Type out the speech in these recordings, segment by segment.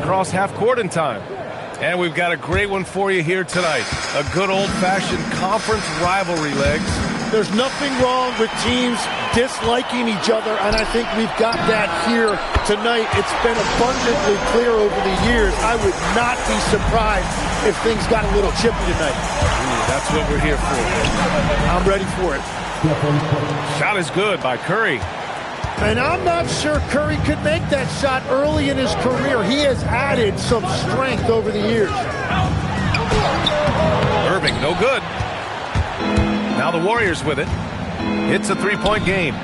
across half court in time. And we've got a great one for you here tonight. A good old-fashioned conference rivalry, Legs. There's nothing wrong with teams disliking each other, and I think we've got that here tonight. It's been abundantly clear over the years. I would not be surprised if things got a little chippy tonight. That's what we're here for. I'm ready for it. Shot is good by Curry. And I'm not sure Curry could make that shot early in his career. He has added some strength over the years. Irving, no good. Now the Warriors with it. It's a three-point game.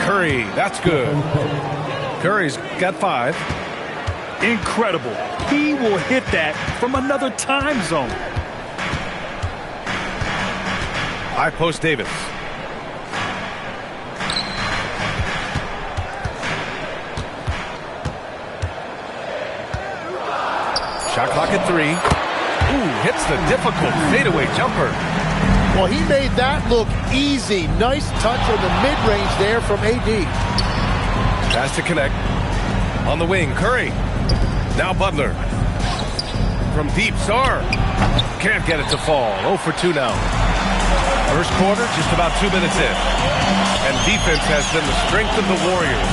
Curry, that's good. Curry's got 5. Incredible. He will hit that from another time zone. High post Davis. Shot clock at 3. Ooh, hits the difficult fadeaway jumper. Well, he made that look easy. Nice touch on the mid-range there from AD. Has to connect. On the wing, Curry. Now Butler. From deep, Sarr. Can't get it to fall. 0 for 2 now. First quarter, just about 2 minutes in. And defense has been the strength of the Warriors.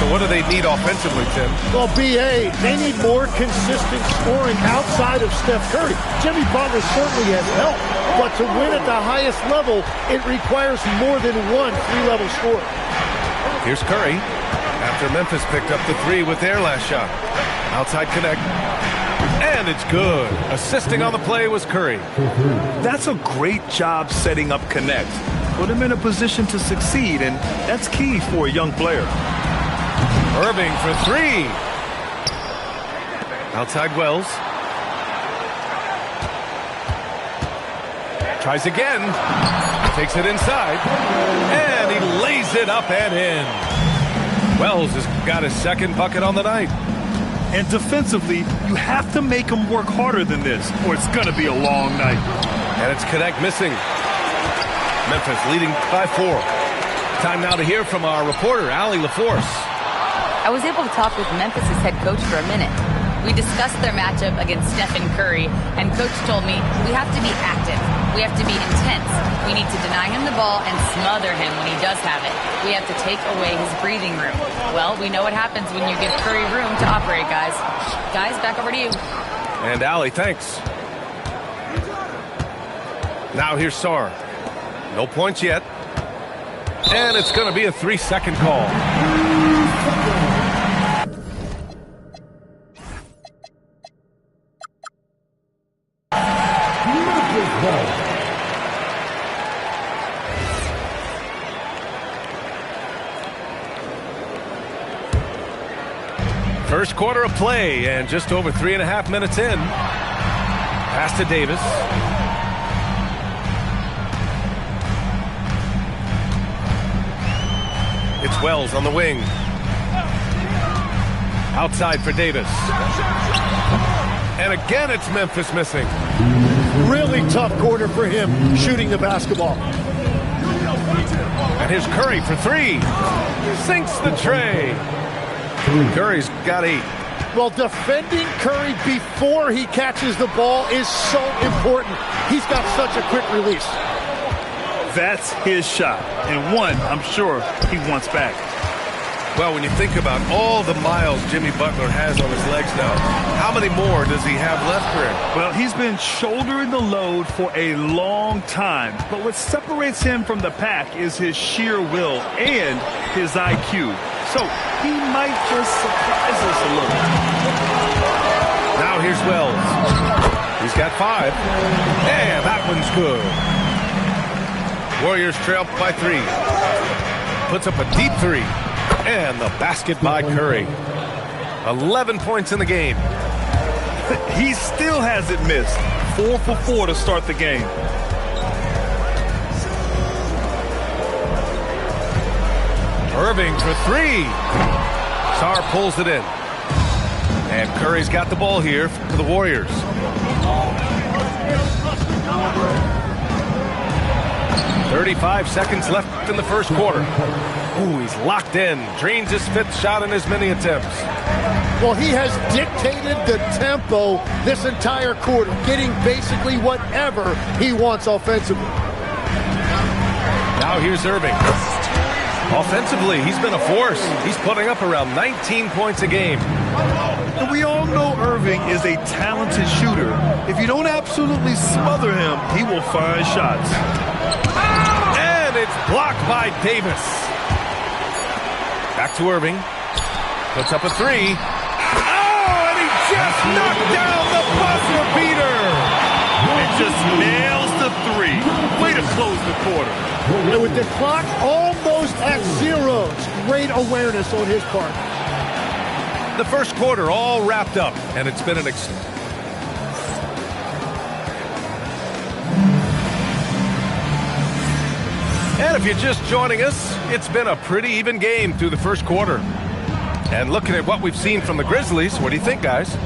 So what do they need offensively, Tim? Well, B.A., they need more consistent scoring outside of Steph Curry. Jimmy Butler certainly has helped, but to win at the highest level, it requires more than one three-level scorer. Here's Curry. After Memphis picked up the 3 with their last shot. Outside connect. And it's good. Assisting on the play was Curry. That's a great job setting up connect. Put him in a position to succeed, and that's key for a young player. Irving for 3. Outside Wells. Tries again. Takes it inside. And he lays it up and in. Wells has got his second bucket on the night. And defensively, you have to make him work harder than this, or it's going to be a long night. And it's connect missing. Memphis leading by 4. Time now to hear from our reporter, Allie LaForce. I was able to talk with Memphis' head coach for a minute. We discussed their matchup against Stephen Curry, and Coach told me we have to be active. We have to be intense. We need to deny him the ball and smother him when he does have it. We have to take away his breathing room. Well, we know what happens when you give Curry room to operate, guys. Guys, back over to you. And Allie, thanks. Now here's Sarr. No points yet. And it's going to be a 3-second call. First quarter of play, and just over 3.5 minutes in. Pass to Davis. It's Wells on the wing. Outside for Davis. And again, it's Memphis missing. Really tough quarter for him shooting the basketball. And here's Curry for 3. Sinks the tray. Curry's got 8. Well, defending Curry before he catches the ball is so important. He's got such a quick release. That's his shot, and one I'm sure he wants back. Well, when you think about all the miles Jimmy Butler has on his legs now, how many more does he have left for him? Well, he's been shouldering the load for a long time, but what separates him from the pack is his sheer will and his IQ. So he might just surprise us a little. Now here's Wells. He's got 5. And that one's good. Warriors trail by 3. Puts up a deep 3. And the basket by Curry. 11 points in the game. He still hasn't missed. 4 for 4 to start the game. Irving for 3. Sarr pulls it in. And Curry's got the ball here for the Warriors. "35 seconds left in the first quarter. Ooh, he's locked in. Drains his 5th shot in as many attempts. Well, he has dictated the tempo this entire quarter, getting basically whatever he wants offensively. Now here's Irving. Offensively, he's been a force. He's putting up around 19 points a game. And we all know Irving is a talented shooter. If you don't absolutely smother him, he will find shots. And it's blocked by Davis. Back to Irving. Puts up a three. Oh, and he just knocked down the buzzer beater. And just nails the three. Way to close the quarter. And with the clock almost at zeros, great awareness on his part. The first quarter all wrapped up, and it's been an And if you're just joining us, it's been a pretty even game through the first quarter. And looking at what we've seen from the Grizzlies, what do you think, guys?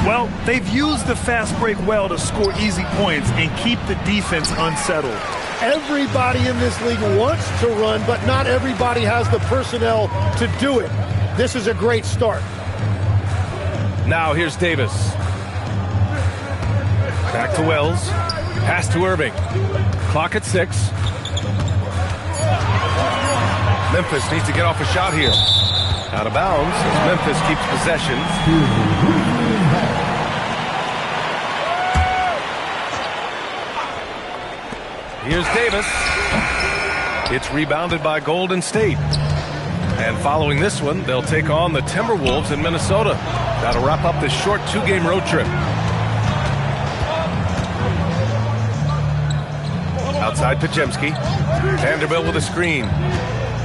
Well, they've used the fast break well to score easy points and keep the defense unsettled. Everybody in this league wants to run, but not everybody has the personnel to do it. This is a great start. Now here's Davis. Back to Wells. Pass to Irving. Clock at 6. Memphis needs to get off a shot here. Out of bounds as Memphis keeps possession. Here's Davis. It's rebounded by Golden State. And following this one, they'll take on the Timberwolves in Minnesota. That'll wrap up this short 2-game road trip. Outside Pajemski. Vanderbilt with a screen.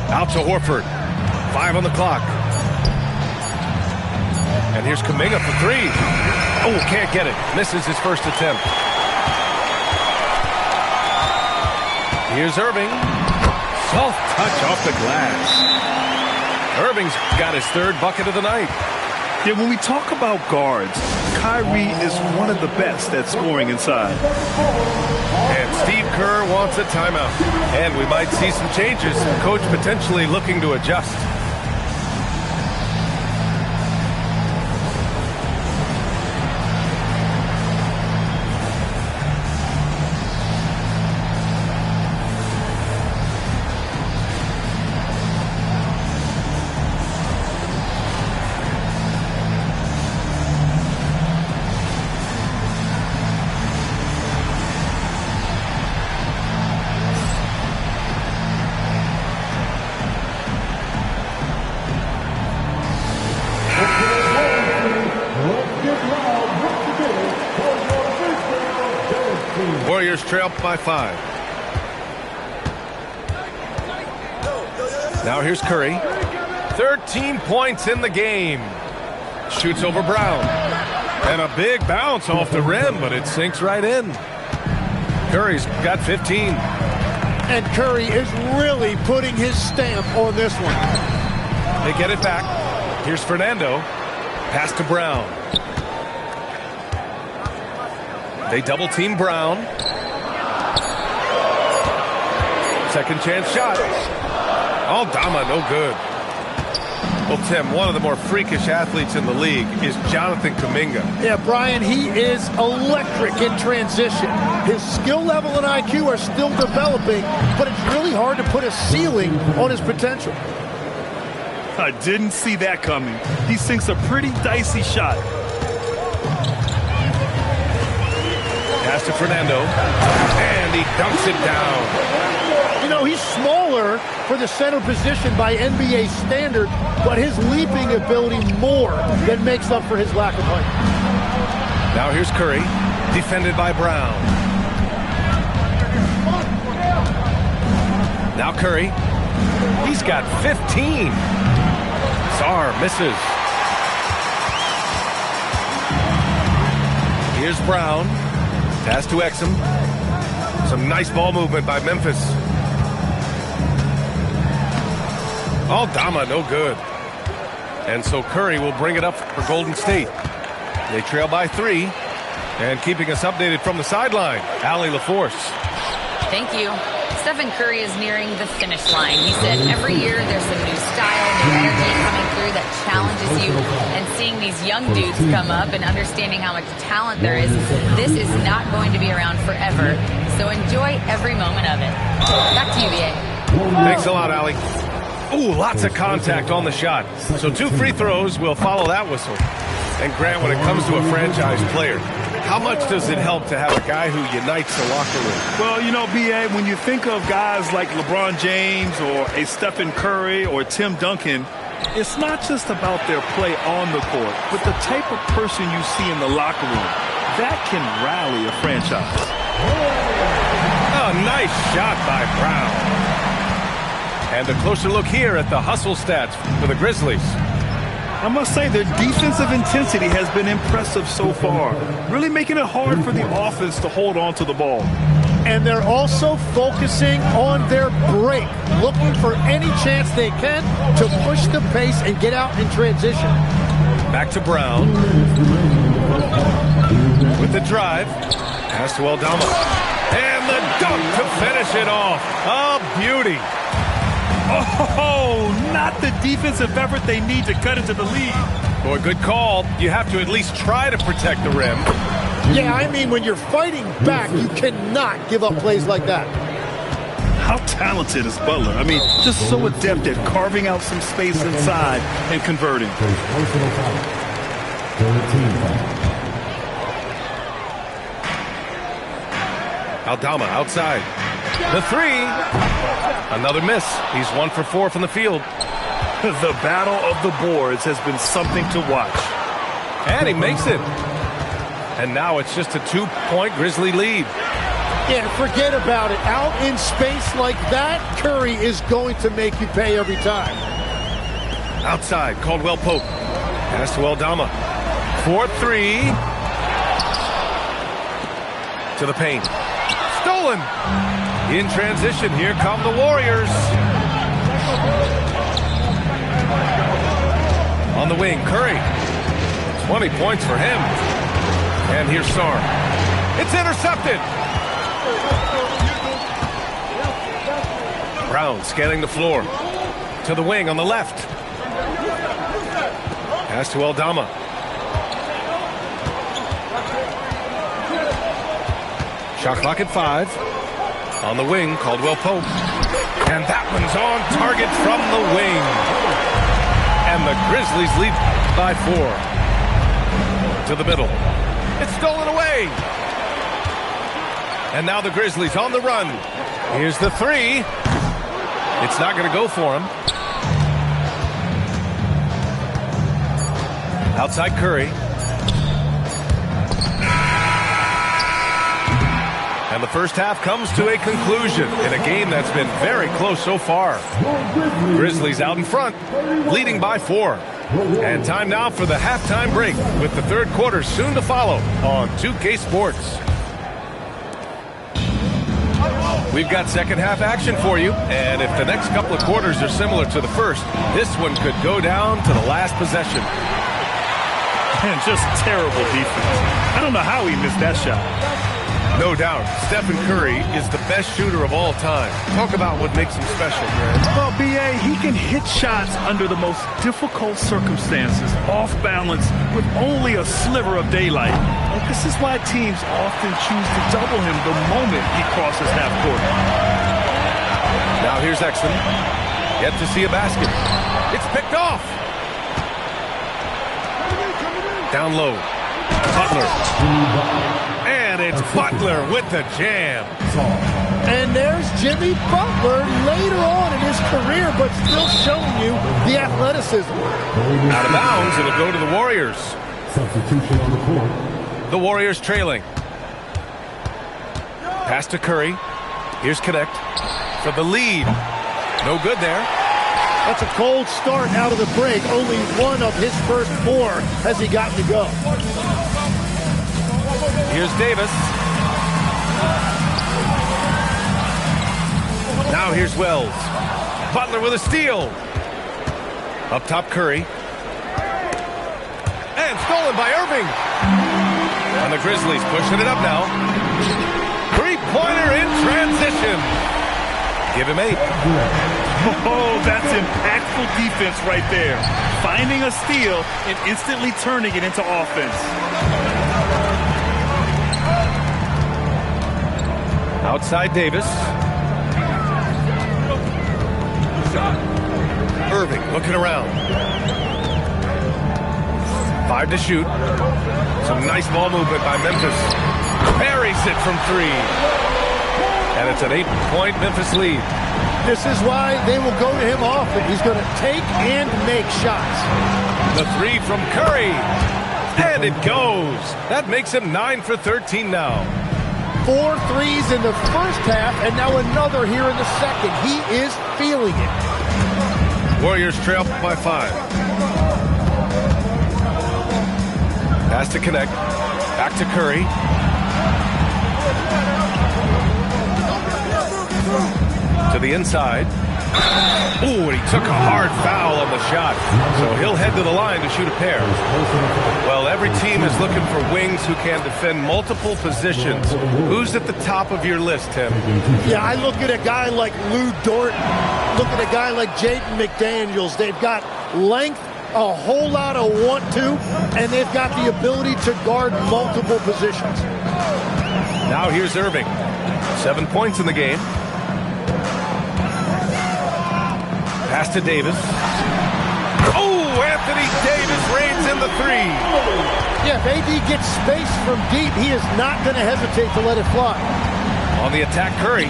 Out to Horford. 5 on the clock. And here's Kuminga for 3. Oh, can't get it. Misses his first attempt. Here's Irving. Soft touch off the glass. Irving's got his third bucket of the night. Yeah, when we talk about guards, Kyrie is one of the best at scoring inside. And Steve Kerr wants a timeout. And we might see some changes. Coach potentially looking to adjust. Warriors trail by 5. Now here's Curry. 13 points in the game. Shoots over Brown. And a big bounce off the rim, but it sinks right in. Curry's got 15. And Curry is really putting his stamp on this one. They get it back. Here's Fernando. Pass to Brown. They double team Brown. Second chance shot. Aldama, no good. Well, Tim, one of the more freakish athletes in the league is Jonathan Kuminga. Yeah, Brian, he is electric in transition. His skill level and IQ are still developing, but it's really hard to put a ceiling on his potential. I didn't see that coming. He sinks a pretty dicey shot. Pass to Fernando, and he dunks it down. You know, he's smaller for the center position by NBA standard, but his leaping ability more than makes up for his lack of height. Now here's Curry, defended by Brown. Now Curry, he's got 15. Sarr misses. Here's Brown. Pass to Exum. Some nice ball movement by Memphis. Aldama, no good. And so Curry will bring it up for Golden State. They trail by 3. And keeping us updated from the sideline, Allie LaForce. Thank you. Stephen Curry is nearing the finish line. He said every year there's some new style, new energy coming through that challenges you. And seeing these young dudes come up and understanding how much talent there is, this is not going to be around forever. So enjoy every moment of it. Back to you, BA. Thanks a lot, Allie. Ooh, lots of contact on the shot. So 2 free throws will follow that whistle. And Grant, when it comes to a franchise player, how much does it help to have a guy who unites the locker room? Well, you know, B.A., when you think of guys like LeBron James or a Stephen Curry or Tim Duncan, it's not just about their play on the court, but the type of person you see in the locker room. That can rally a franchise. Oh, nice shot by Brown. And a closer look here at the hustle stats for the Grizzlies. I must say their defensive intensity has been impressive so far, really making it hard for the offense to hold on to the ball. And they're also focusing on their break, looking for any chance they can to push the pace and get out in transition. Back to Brown. With the drive. Pass to Aldama. And the dunk to finish it off. A beauty. Oh, not the defensive effort they need to cut into the lead. Boy, good call. You have to at least try to protect the rim. Yeah, I mean, when you're fighting back, you cannot give up plays like that. How talented is Butler? I mean, just so adept at carving out some space inside and converting. Aldama outside. The 3. Another miss. He's 1 for 4 from the field. The battle of the boards has been something to watch. And he makes it. And now it's just a 2-point Grizzly lead. Yeah, forget about it. Out in space like that, Curry is going to make you pay every time. Outside, Caldwell Pope. Pass to Aldama. 4-3. To the paint. Stolen. In transition, here come the Warriors. On the wing, Curry. 20 points for him. And here's Sarr. It's intercepted. Brown scanning the floor. To the wing on the left. Pass to Aldama. Shot clock at 5. On the wing, Caldwell Pope. And that one's on target from the wing. And the Grizzlies lead by 4. To the middle. It's stolen away. And now the Grizzlies on the run. Here's the 3. It's not going to go for him. Outside Curry. And the first half comes to a conclusion in a game that's been very close so far. Grizzlies out in front, leading by 4. And time now for the halftime break with the third quarter soon to follow on 2K Sports. We've got second half action for you, and if the next couple of quarters are similar to the first, this one could go down to the last possession. And just terrible defense. I don't know how he missed that shot. No doubt, Stephen Curry is the best shooter of all time. Talk about what makes him special, Grant. Well, B.A., he can hit shots under the most difficult circumstances, off balance, with only a sliver of daylight. And this is why teams often choose to double him the moment he crosses half court. Now here's Exton. Yet to see a basket. It's picked off. Down low. Butler. And it's Butler with the jam. And there's Jimmy Butler later on in his career, but still showing you the athleticism. Out of bounds, it'll go to the Warriors. Substitution on the court. The Warriors trailing. Pass to Curry. Here's Connect for the lead. No good there. That's a cold start out of the break. Only one of his first 4 has he gotten to go. Here's Davis. Now here's Wells. Butler with a steal. Up top, Curry. And stolen by Irving. And the Grizzlies pushing it up now. Three-pointer in transition. Give him 8. Oh, that's impactful defense right there. Finding a steal and instantly turning it into offense. Outside Davis. Irving looking around. 5 to shoot. Some nice ball movement by Memphis. Parries it from 3. And it's an 8-point Memphis lead. This is why they will go to him often. He's going to take and make shots. The 3 from Curry. And it goes. That makes him 9 for 13 now. 4 threes in the first half, and now another here in the second. He is feeling it. Warriors trail by 5. Has to connect. Back to Curry. To the inside. Ooh, and he took a hard foul on the shot. So he'll head to the line to shoot a pair. Well, every team is looking for wings who can defend multiple positions. Who's at the top of your list, Tim? Yeah, I look at a guy like Lou Dort. Look at a guy like Jaden McDaniels. They've got length, a whole lot of want to, and they've got the ability to guard multiple positions. Now here's Irving. 7 points in the game. Pass to Davis. Oh, Anthony Davis reigns in the 3. Yeah, if AD gets space from deep, he is not going to hesitate to let it fly. On the attack, Curry.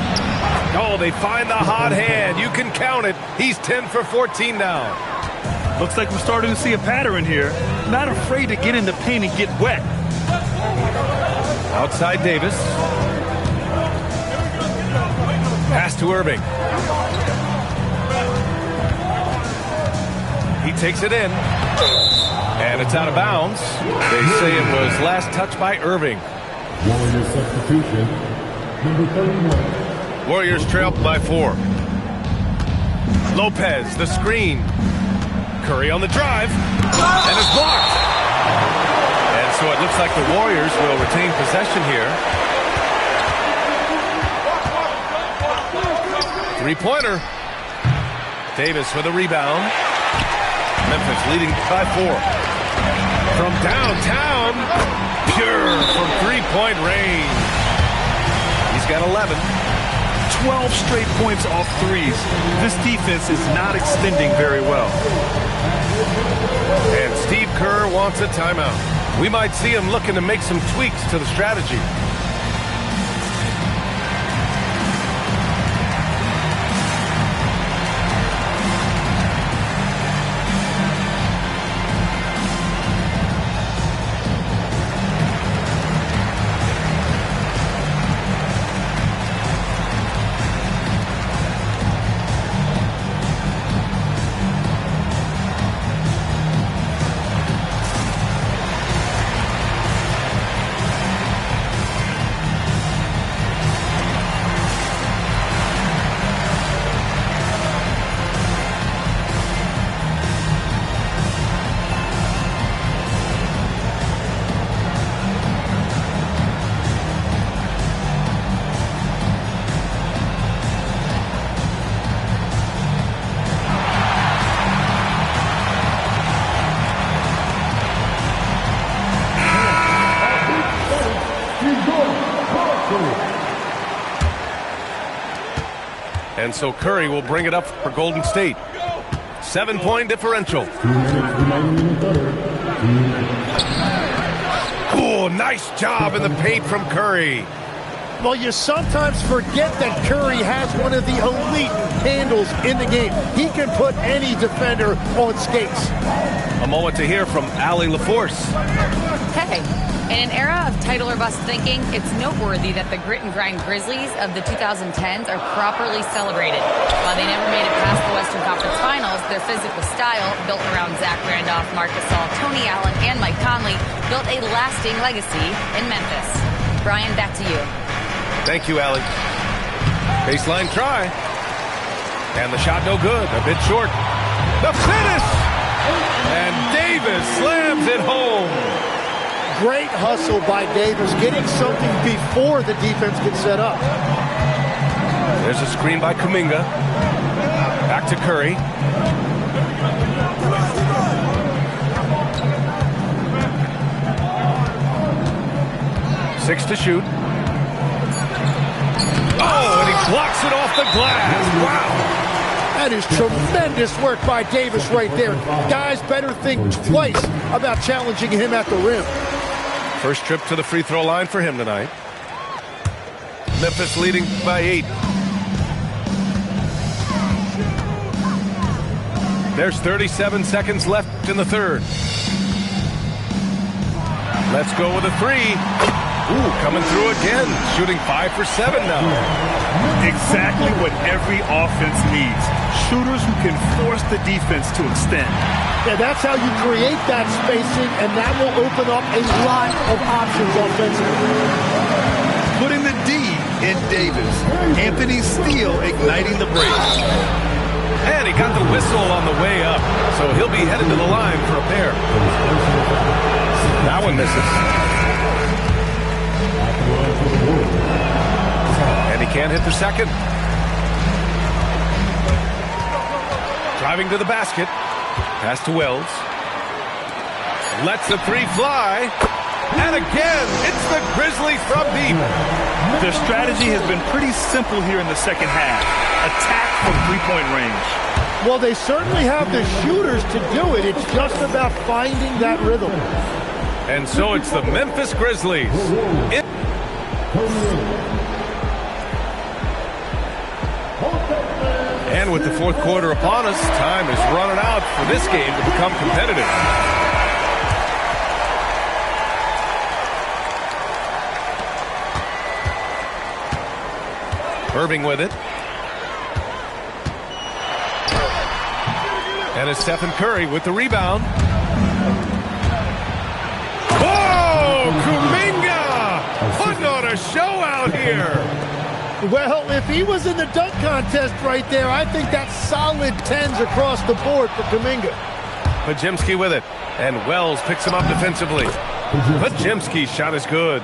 Oh, they find the hot hand. You can count it. He's 10 for 14 now. Looks like we're starting to see a pattern here. Not afraid to get in the paint and get wet. Outside Davis. Pass to Irving. He takes it in. And it's out of bounds. They say it was last touched by Irving. Warriors substitution. Number 31. Warriors trail by 4. Lopez, the screen. Curry on the drive. And it's blocked. And so it looks like the Warriors will retain possession here. 3-pointer. Davis with a rebound. Memphis leading by 4. From downtown, pure from 3-point range. He's got 11. 12 straight points off threes. This defense is not extending very well. And Steve Kerr wants a timeout. We might see him looking to make some tweaks to the strategy. And so Curry will bring it up for Golden State. 7-point differential. 2 minutes remaining in the third. Oh, nice job in the paint from Curry. Well, you sometimes forget that Curry has one of the elite handles in the game. He can put any defender on skates. A moment to hear from Allie LaForce. Hey, in an era of title or bust thinking, it's noteworthy that the grit and grind Grizzlies of the 2010s are properly celebrated. While they never made it past the Western Conference Finals, their physical style, built around Zach Randolph, Marc Gasol, Tony Allen, and Mike Conley, built a lasting legacy in Memphis. Brian, back to you. Thank you, Allie. Baseline try. And the shot no good. A bit short. The finish! And Davis slams it home. Great hustle by Davis, getting something before the defense gets set up. There's a screen by Kuminga. Back to Curry. Six to shoot. Oh, and he blocks it off the glass. Wow. That is tremendous work by Davis right there. Guys better think twice about challenging him at the rim. First trip to the free throw line for him tonight. Memphis leading by 8. There's 37 seconds left in the third. Let's go with a 3. Ooh, coming through again. Shooting 5 for 7 now. Exactly what every offense needs. Shooters who can force the defense to extend. Yeah, that's how you create that spacing, and that will open up a lot of options offensively. Putting the D in Davis. Anthony Steele igniting the break. And he got the whistle on the way up, so he'll be headed to the line for a pair. That one misses. And he can't hit the second. Driving to the basket. Pass to Wells. Lets the 3 fly. And again, it's the Grizzlies from deep. Their strategy has been pretty simple here in the second half. Attack from three-point range. Well, they certainly have the shooters to do it. It's just about finding that rhythm. And so it's the Memphis Grizzlies. And with the fourth quarter upon us, time is running out for this game to become competitive. Irving with it. And it's Stephen Curry with the rebound. Whoa! Kuminga! Putting on a show out here. Well, if he was in the dunk contest right there, I think that's solid 10s across the board for Kuminga. Podziemski with it. And Wells picks him up defensively. Podziemski's shot is good.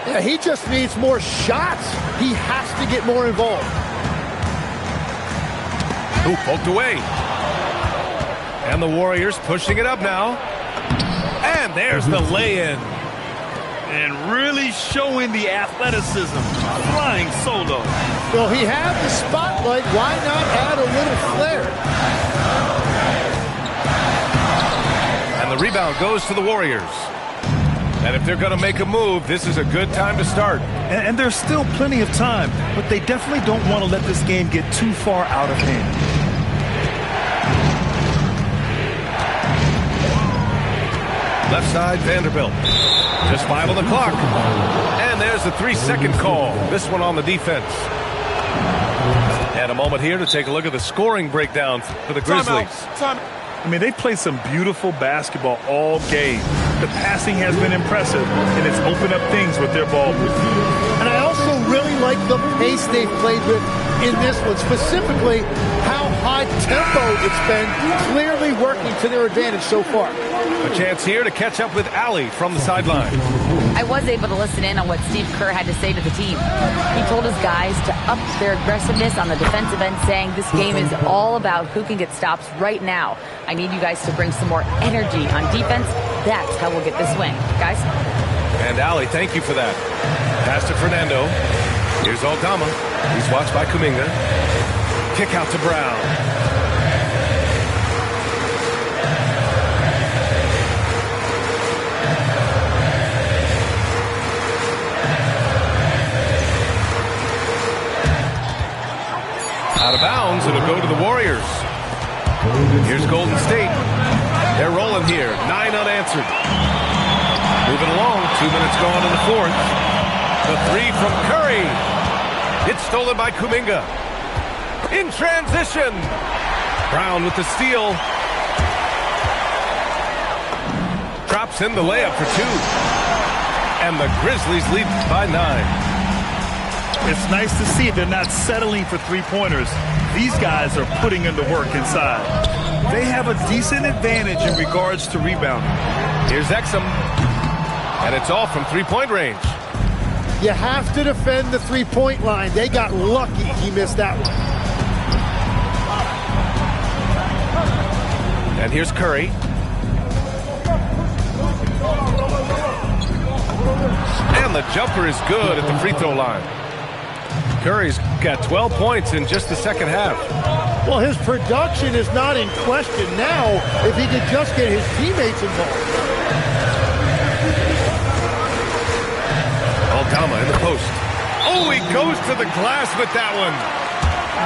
Yeah, he just needs more shots. He has to get more involved. Ooh, poked away. And the Warriors pushing it up now. And there's the lay-in. And really showing the athleticism. Flying solo. Well, he had the spotlight. Why not add a little flair? And the rebound goes to the Warriors. And if they're going to make a move, this is a good time to start. And there's still plenty of time, but they definitely don't want to let this game get too far out of hand. Left side, Vanderbilt. Just 5 on the clock. And there's the 3-second call. This one on the defense. And a moment here to take a look at the scoring breakdown for the Grizzlies. I mean, they played some beautiful basketball all game. The passing has been impressive, and it's opened up things with their ball movement. And I also really like the pace they've played with in this one, specifically how high tempo it's been, clearly working to their advantage so far. A chance here to catch up with Allie from the sideline. I was able to listen in on what Steve Kerr had to say to the team. He told his guys to up their aggressiveness on the defensive end, saying this game is all about who can get stops right now. I need you guys to bring some more energy on defense. That's how we'll get this win. Guys? And Allie, thank you for that. Pass to Fernando. Here's Aldama. He's watched by Kuminga. Kick out to Brown. Out of bounds, it'll go to the Warriors. Here's Golden State. They're rolling here. 9 unanswered. Moving along. 2 minutes gone in the fourth. The 3 from Curry. It's stolen by Kuminga. In transition. Brown with the steal. Drops in the layup for 2. And the Grizzlies lead by 9. It's nice to see they're not settling for three-pointers. These guys are putting in the work inside. They have a decent advantage in regards to rebounding. Here's Exum. And it's all from three-point range. You have to defend the three-point line. They got lucky he missed that one. And here's Curry. And the jumper is good at the free throw line. Curry's got 12 points in just the second half. Well, his production is not in question now if he could just get his teammates involved. Aldama in the post. Oh, he goes to the glass with that one.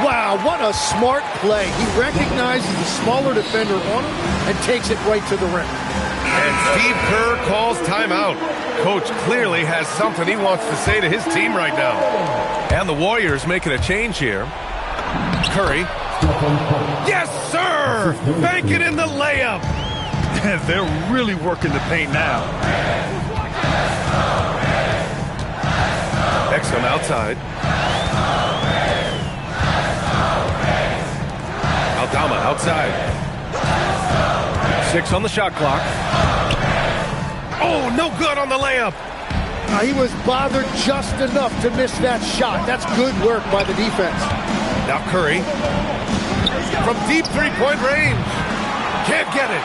Wow, what a smart play. He recognizes the smaller defender on him and takes it right to the rim. And Steve Kerr calls timeout. Coach clearly has something he wants to say to his team right now. And the Warriors making a change here. Curry. Yes, sir! Bank it in the layup. They're really working the paint now. Exum outside. Aldama outside. 6 on the shot clock. Oh, no good on the layup. He was bothered just enough to miss that shot. That's good work by the defense. Now Curry. From deep three-point range. Can't get it.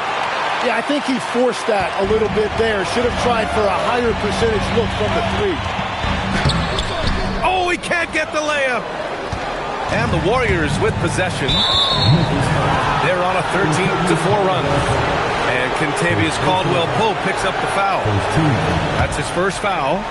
Yeah, I think he forced that a little bit there. Should have tried for a higher percentage look from the three. Oh, he can't get the layup. And the Warriors with possession. They're on a 13-4 run. And Kentavious Caldwell-Pope picks up the foul. That's his first foul.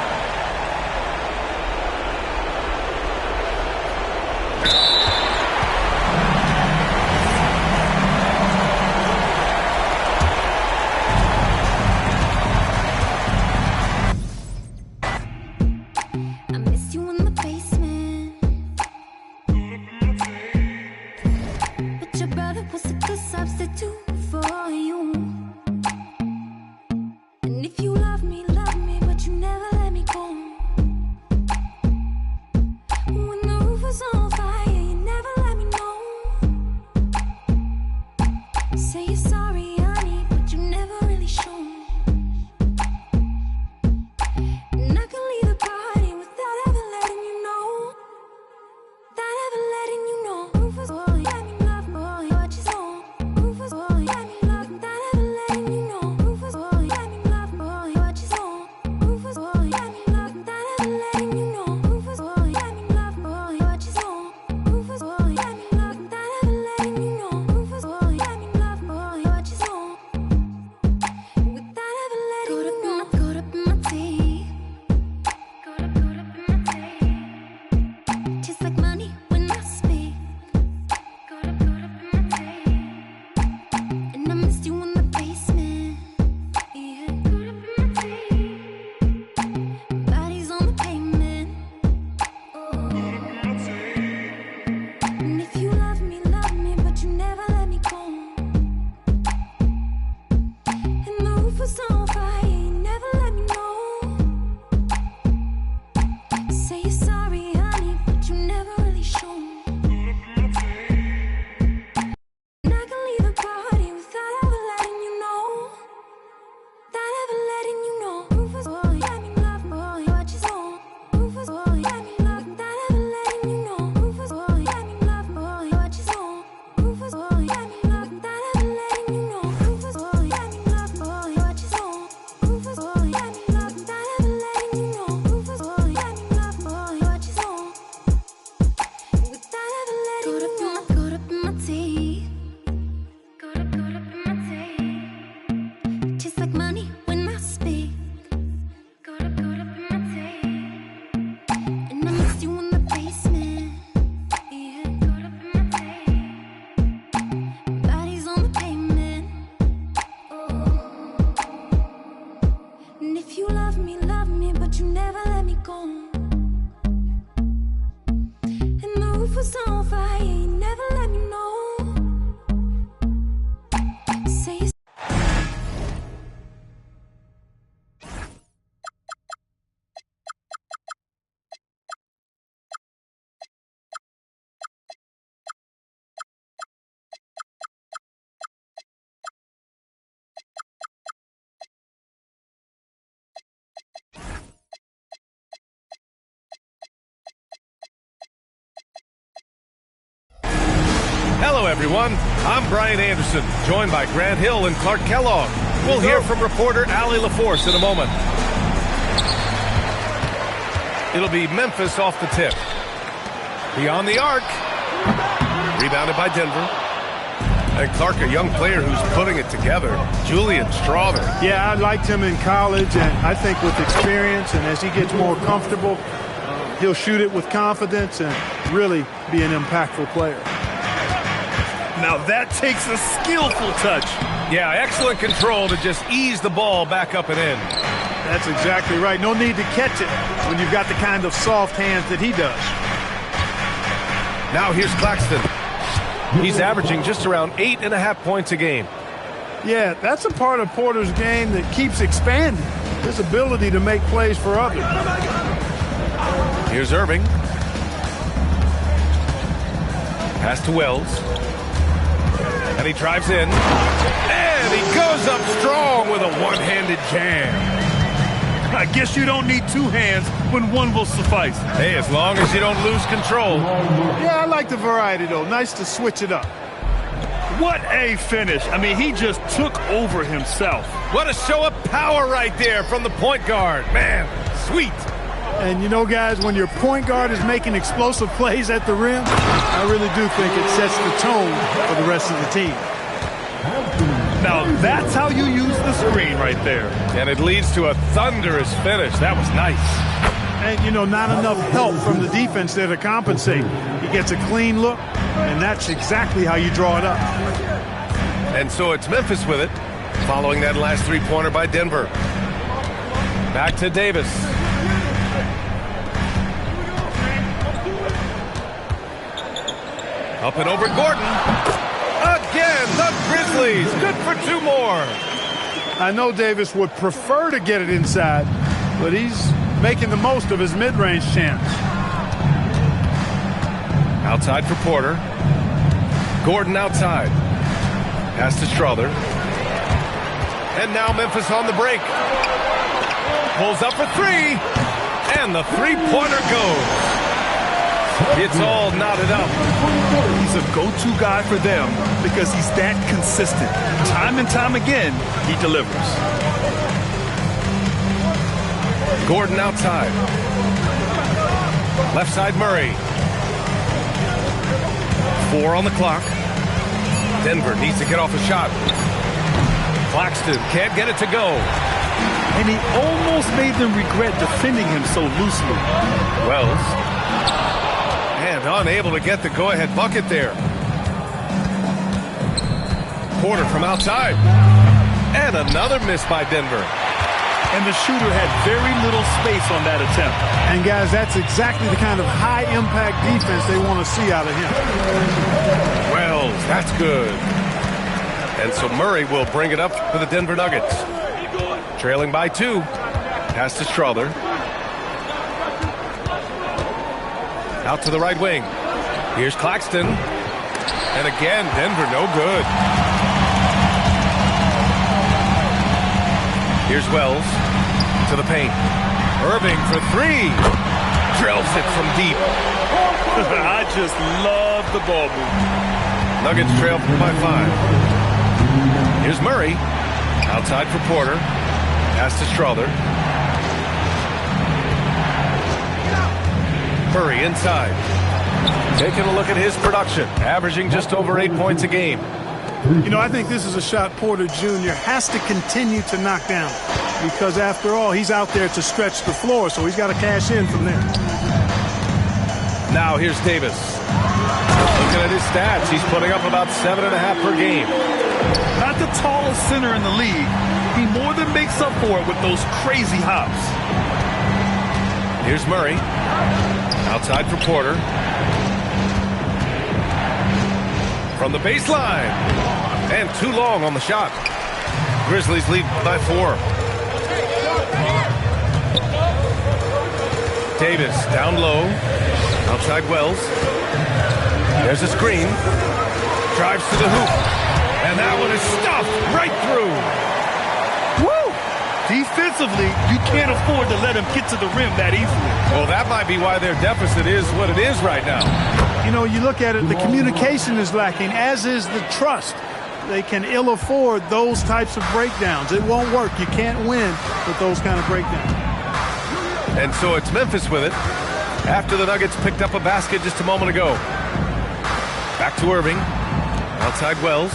everyone. I'm Brian Anderson, joined by Grant Hill and Clark Kellogg. We'll hear from reporter Allie LaForce in a moment. It'll be Memphis off the tip. Beyond the arc. Rebounded by Denver. And Clark, a young player who's putting it together, Julian Strother. Yeah, I liked him in college, and I think with experience and as he gets more comfortable, he'll shoot it with confidence and really be an impactful player. Now that takes a skillful touch. Yeah, excellent control to just ease the ball back up and in. That's exactly right. No need to catch it when you've got the kind of soft hands that he does. Now here's Claxton. He's averaging just around 8.5 points a game. Yeah, that's a part of Porter's game that keeps expanding. His ability to make plays for others. Here's Irving. Pass to Wells. And he drives in. And he goes up strong with a one-handed jam. I guess you don't need two hands when one will suffice. Hey, as long as you don't lose control. Yeah, I like the variety, though. Nice to switch it up. What a finish. I mean, he just took over himself. What a show of power right there from the point guard. Man, sweet. And you know, guys, when your point guard is making explosive plays at the rim, I really do think it sets the tone for the rest of the team. Now, that's how you use the screen right there. And it leads to a thunderous finish. That was nice. And, you know, not enough help from the defense there to compensate. He gets a clean look, and that's exactly how you draw it up. And so it's Memphis with it, following that last three-pointer by Denver. Back to Davis. Up and over Gordon. Again, the Grizzlies. Good for two more. I know Davis would prefer to get it inside, but he's making the most of his mid-range chance. Outside for Porter. Gordon outside. Pass to Strother. And now Memphis on the break. Pulls up for three. And the three-pointer goes. It's all knotted up. He's a go-to guy for them because he's that consistent. Time and time again, he delivers. Gordon outside. Left side Murray. 4 on the clock. Denver needs to get off a shot. Claxton can't get it to go. And he almost made them regret defending him so loosely. Wells. And unable to get the go-ahead bucket there. Porter from outside. And another miss by Denver. And the shooter had very little space on that attempt. And, guys, that's exactly the kind of high-impact defense they want to see out of him. Wells, that's good. And so Murray will bring it up for the Denver Nuggets. Trailing by 2. Pass to Strother. Out to the right wing. Here's Claxton. And again, Denver no good. Here's Wells to the paint. Irving for 3. Drills it from deep. I just love the ball movement. Nuggets trail by 5. Here's Murray. Outside for Porter. Pass to Strother. Murray inside. Taking a look at his production. Averaging just over 8 points a game. You know, I think this is a shot Porter Jr. has to continue to knock down. Because after all, he's out there to stretch the floor, so he's got to cash in from there. Now here's Davis. Looking at his stats, he's putting up about 7.5 per game. Not the tallest center in the league. He more than makes up for it with those crazy hops. Here's Murray. Outside for Porter. From the baseline. And too long on the shot. Grizzlies lead by 4. Davis down low. Outside Wells. There's a screen. Drives to the hoop. And that one is stuffed right through. Woo! Defensively, you can't afford to let him get to the rim that easily. Well, that might be why their deficit is what it is right now. You know, you look at it, the communication is lacking, as is the trust. They can ill afford those types of breakdowns. It won't work. You can't win with those kind of breakdowns. And so it's Memphis with it after the Nuggets picked up a basket just a moment ago. Back to Irving. Outside Wells.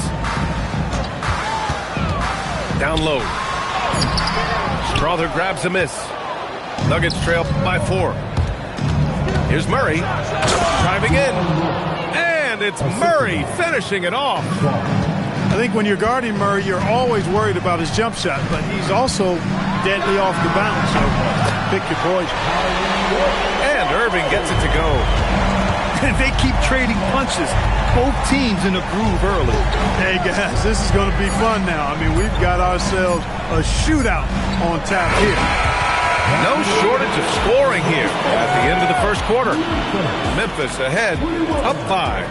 Down low. Strother grabs a miss. Nuggets trail by 4. Here's Murray. Driving in. And it's Murray finishing it off. I think when you're guarding Murray, you're always worried about his jump shot, but he's also deadly off the bounce, so pick your poison. And Irving gets it to go. And they keep trading punches. Both teams in a groove early. Hey, guys, this is going to be fun now. I mean, we've got ourselves a shootout on tap here. No shortage of scoring here at the end of the first quarter. Memphis ahead, up 5.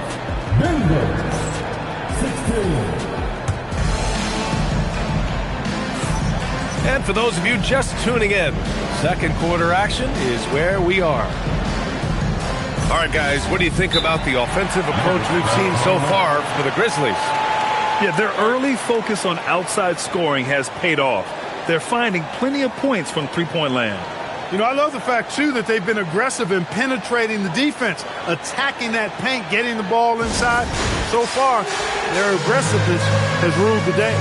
And for those of you just tuning in, second quarter action is where we are. All right, guys, what do you think about the offensive approach we've seen so far for the Grizzlies? Yeah, their early focus on outside scoring has paid off. They're finding plenty of points from three-point land. You know, I love the fact, too, that they've been aggressive in penetrating the defense, attacking that paint, getting the ball inside. So far, their aggressiveness has ruled the day.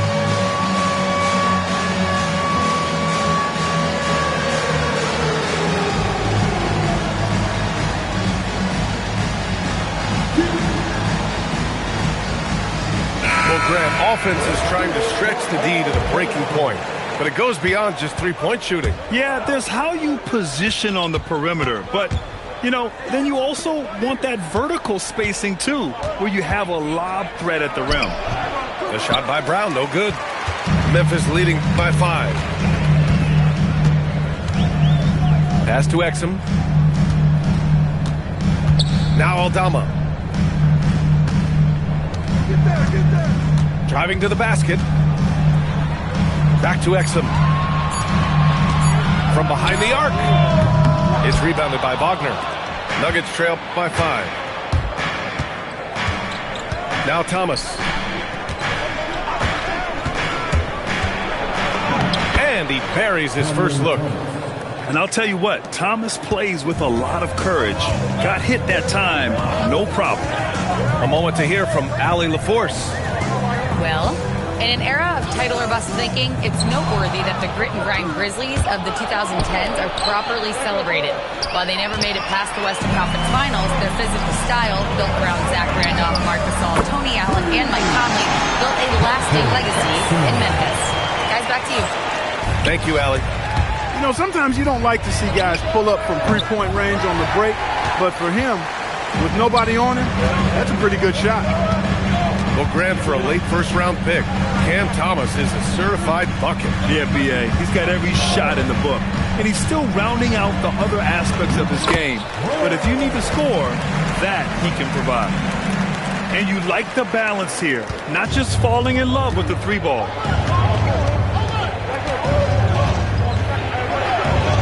Well, Graham, offense is trying to stretch the D to the breaking point, but it goes beyond just three-point shooting. Yeah, there's how you position on the perimeter, but, you know, then you also want that vertical spacing, too, where you have a lob threat at the rim. The shot by Brown, no good. Memphis leading by 5. Pass to Exum. Now Aldama. Get there. Driving to the basket. Back to Exum. From behind the arc. It's rebounded by Wagner. Nuggets trail by 5. Now Thomas. And he buries his first look. And I'll tell you what, Thomas plays with a lot of courage. Got hit that time, no problem. A moment to hear from Allie LaForce. Well, in an era of title or bust thinking, it's noteworthy that the grit and grind Grizzlies of the 2010s are properly celebrated. While they never made it past the Western Conference Finals, their physical style, built around Zach Randolph, Marc Gasol, Tony Allen, and Mike Conley, built a lasting legacy in Memphis. Guys, back to you. Thank you, Allie. You know, sometimes you don't like to see guys pull up from three-point range on the break, but for him, with nobody on him, that's a pretty good shot. Well, Graham, for a late first-round pick, Cam Thomas is a certified bucket. Yeah, B.A. He's got every shot in the book. And he's still rounding out the other aspects of his game. But if you need to score, that he can provide. And you like the balance here, not just falling in love with the three ball.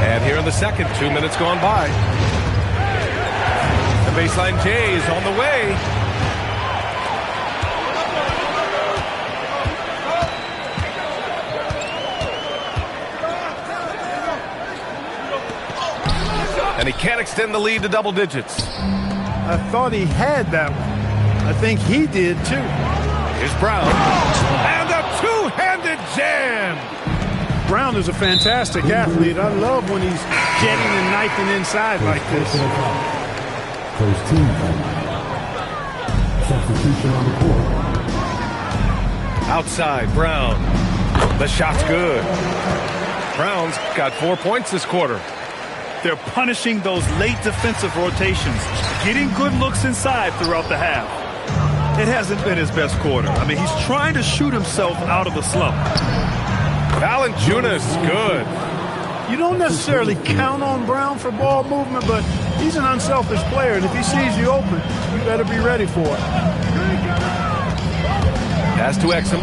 And here in the second, 2 minutes gone by. The baseline J is on the way. And he can't extend the lead to double digits. I thought he had that one. I think he did, too. Here's Brown. And a two-handed jam. Brown is a fantastic athlete. I love when he's jetting and knifing inside like this. First team foul. Substitution on the court. Outside, Brown. The shot's good. Brown's got 4 points this quarter. They're punishing those late defensive rotations, getting good looks inside throughout the half. It hasn't been his best quarter. I mean, he's trying to shoot himself out of the slump. Valanciunas, good. You don't necessarily count on Brown for ball movement, but he's an unselfish player, and if he sees you open, you better be ready for it. Pass to Exum.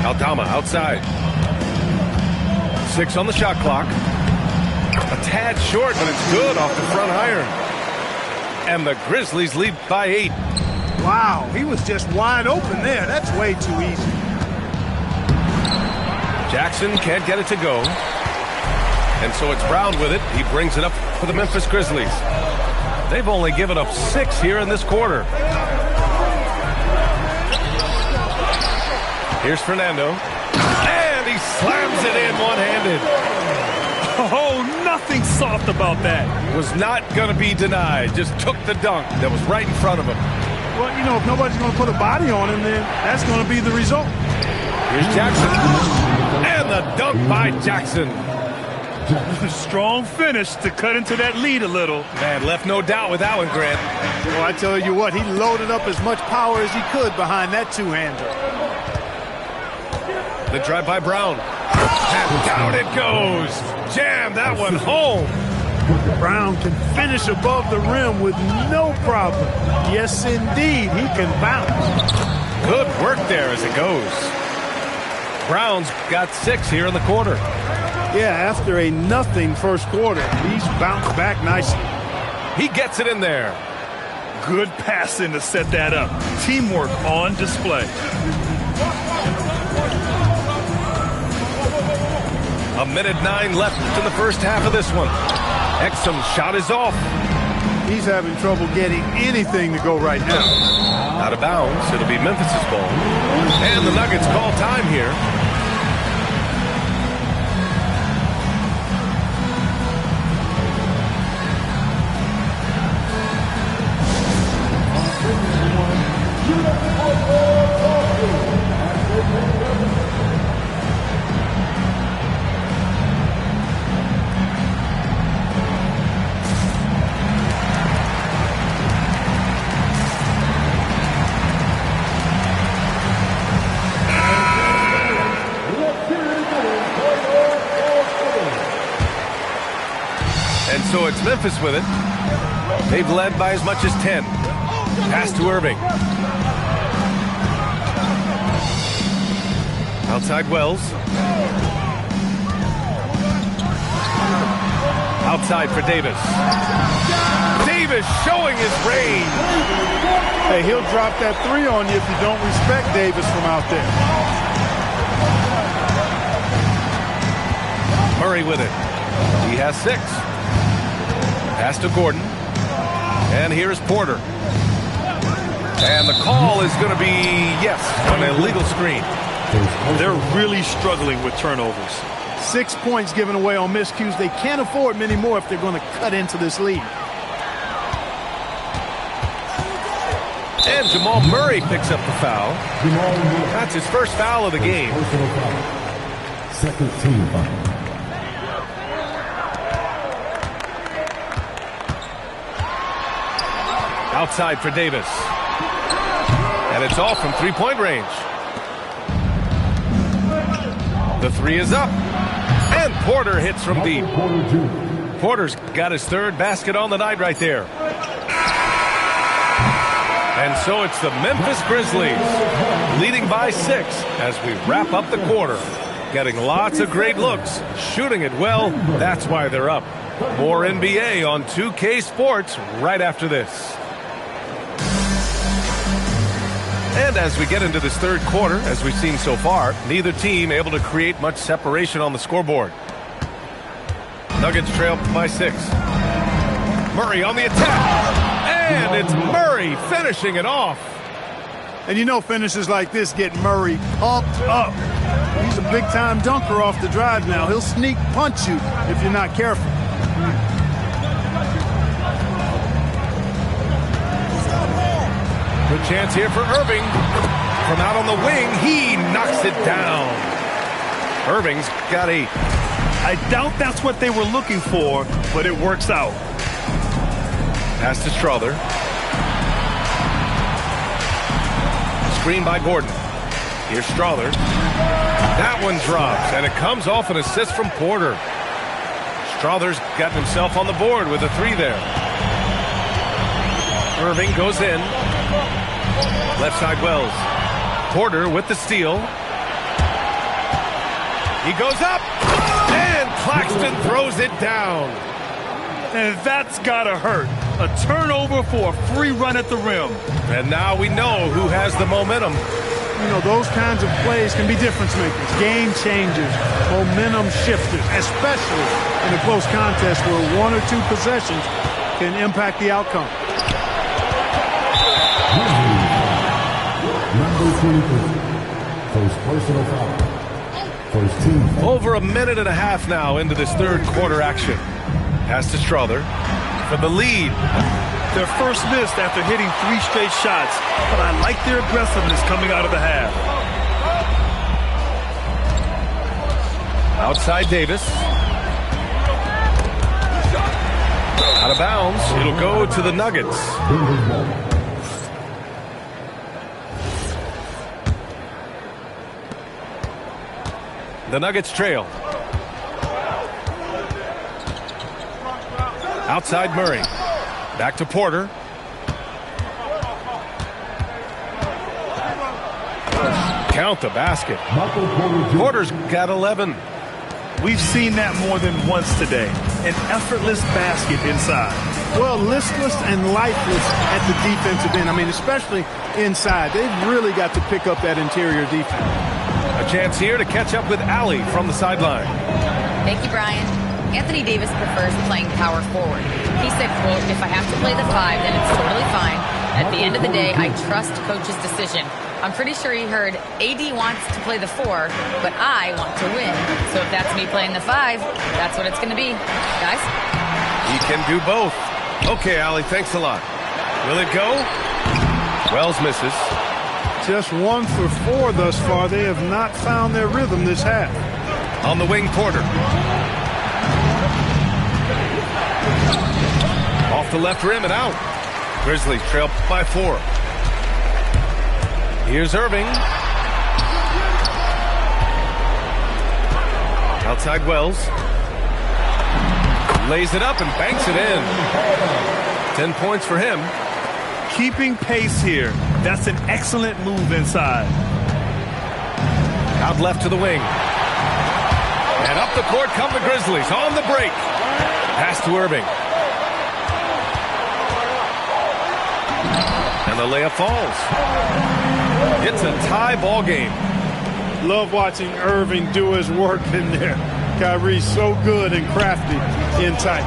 Aldama outside. 6 on the shot clock. A tad short, but it's good off the front iron. And the Grizzlies lead by 8. Wow, he was just wide open there. That's way too easy. Jackson can't get it to go. And so it's Brown with it. He brings it up for the Memphis Grizzlies. They've only given up 6 here in this quarter. Here's Fernando. And he slams it in one-handed. Oh, nothing soft about that. Was not going to be denied. Just took the dunk that was right in front of him. Well, you know, if nobody's going to put a body on him, then that's going to be the result. Here's Jackson. And the dunk by Jackson. Strong finish to cut into that lead a little. Man, left no doubt with that one, Grant. Well, I tell you what, he loaded up as much power as he could behind that two-hander. The drive by Brown. And down it goes. Jam that one home. Brown can finish above the rim with no problem. Yes, indeed, he can bounce. Good work there as it goes. Brown's got 6 here in the quarter. Yeah, after a nothing first quarter, he's bounced back nicely. He gets it in there. Good passing to set that up. Teamwork on display. A minute 9 left in the first half of this one. Exum's shot is off. He's having trouble getting anything to go right now. Out of bounds. It'll be Memphis's ball. And the Nuggets call time here. And so it's Memphis with it. They've led by as much as 10. Pass to Irving. Outside Wells. Outside for Davis. Davis showing his range. Hey, he'll drop that 3 on you if you don't respect Davis from out there. Murray with it. He has 6. Pass to Gordon. And here's Porter. And the call is going to be, yes, an illegal screen. They're really struggling with turnovers. 6 points given away on miscues. They can't afford many more if they're going to cut into this lead. And Jamal Murray picks up the foul. That's his first foul of the game. Second team foul. Outside for Davis. And it's off from three-point range. The 3 is up. And Porter hits from deep. Porter's got his 3rd basket on the night right there. And so it's the Memphis Grizzlies leading by 6 as we wrap up the quarter. Getting lots of great looks, shooting it well. That's why they're up. More NBA on 2K Sports right after this. And as we get into this 3rd quarter, as we've seen so far, neither team able to create much separation on the scoreboard. Nuggets trail by 6. Murray on the attack. And it's Murray finishing it off. And you know finishes like this get Murray pumped up. He's a big-time dunker off the drive now. He'll sneak punch you if you're not careful. Good chance here for Irving. From out on the wing, he knocks it down. Irving's got 8. I doubt that's what they were looking for, but it works out. Pass to Strother. Screen by Gordon. Here's Strother. That one drops, and it comes off an assist from Porter. Strother's got himself on the board with a 3 there. Irving goes in. Left side Wells. Porter with the steal. He goes up, and Claxton throws it down. And that's gotta hurt. A turnover for a free run at the rim. And now we know who has the momentum. You know, those kinds of plays can be difference makers, game changers, momentum shifters, especially in a close contest where one or two possessions can impact the outcome. Number 23. First personal foul. First team foul. Over a minute and a half now into this third quarter action. Pass to Strother for the lead. Their first miss after hitting 3 straight shots, but I like their aggressiveness coming out of the half. Outside Davis. Out of bounds. It'll go to the Nuggets. The Nuggets trail. Outside Murray. Back to Porter. Count the basket. Porter's got 11. We've seen that more than once today. An effortless basket inside. Well, listless and lifeless at the defensive end. I mean, especially inside. They've really got to pick up that interior defense. A chance here to catch up with Allie from the sideline. Thank you, Brian. Anthony Davis prefers playing power forward. He said, quote, if I have to play the 5, then it's totally fine. At the end of the day, I trust coach's decision. I'm pretty sure he heard AD wants to play the 4, but I want to win. So if that's me playing the 5, that's what it's going to be. Guys? He can do both. Okay, Allie, thanks a lot. Will it go? Wells misses. Just 1 for 4 thus far. They have not found their rhythm this half. On the wing, Porter. Off the left rim and out. Grizzlies trail by 4. Here's Irving. Outside Wells. Lays it up and banks it in. 10 points for him. Keeping pace here. That's an excellent move inside. Out left to the wing. And up the court come the Grizzlies on the break. Pass to Irving. And the layup falls. It's a tie ball game. Love watching Irving do his work in there. Kyrie's so good and crafty in tight.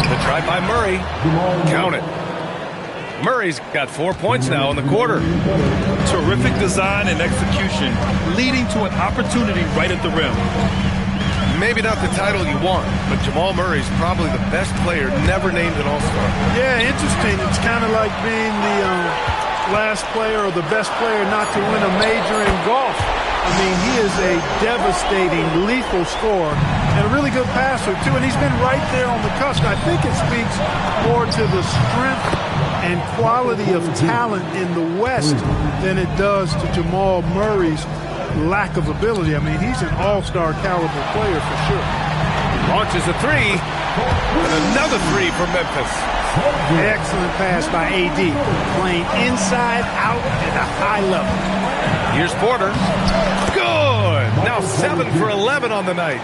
The try by Murray. Count it. Murray's got 4 points now in the quarter. Terrific design and execution, leading to an opportunity right at the rim. Maybe not the title you want, but Jamal Murray's probably the best player never named an All-Star. Yeah, interesting. It's kind of like being the last player or the best player not to win a major in golf. I mean, he is a devastating, lethal scorer and a really good passer, too. And he's been right there on the cusp. I think it speaks more to the strength and quality of talent in the West than it does to Jamal Murray's lack of ability. I mean, he's an all-star caliber player for sure. Launches a 3, and another 3 for Memphis. Excellent pass by AD, playing inside out at a high level. Here's Porter. Good! Now 7 for 11 on the night.